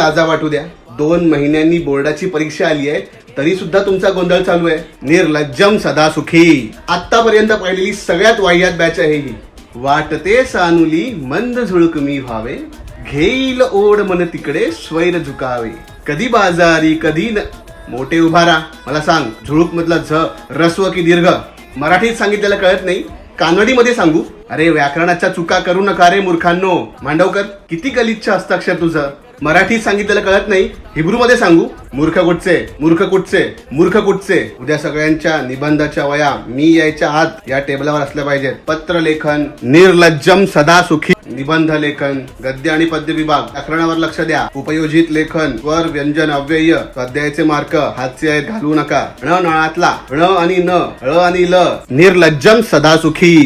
लाजा वाटू द्या. 2 महिन्यांनी बोर्डाची परीक्षा आली आहे तरी सुद्धा तुमचा गोंधळ चालू आहे. निर्लज्जम सदा सुखी. आतापर्यंत पाहिलेली सगळ्यात वाह्यात बॅच आहे ही. वाटते सानुली मंद झुळक मी व्हावे, घेईल ओढ मन तिकडे स्वैर झुकावे. कधी बाजारी कधी मोठे उभारा. मला सांग, झुळूक मधला झ रस्व की दीर्घ? मराठीत सांगितलेलं कळत नाही, कानडीमध्ये सांगू? अरे व्याकरणाच्या चुका करू नका रे मूर्खांनो. मांडवकर, किती गलिच्छ हस्ताक्षर तुझं. मराठीत सांगितलेलं कळत नाही, हिब्रू मध्ये सांगू? मूर्ख कुठचे मूर्ख कुठचे मूर्ख कुठचे. उद्या सगळ्यांच्या निबंधाच्या वया मी यायच्या आत या टेबलावर असल्या पाहिजेत. पत्र लेखन, निर्लज्जम सदा सुखी, निबंध लेखन, गद्य आणि पद्य विभाग, व्याकरणावर लक्ष द्या. उपयोजित लेखन, स्वर, व्यंजन, अव्यय, स्वाध्यायाचे मार्क हातचे आहेत घालू नका. ण नळातला ण आणि न, ळ आणि ल. निर्लज्जम सदा सुखी.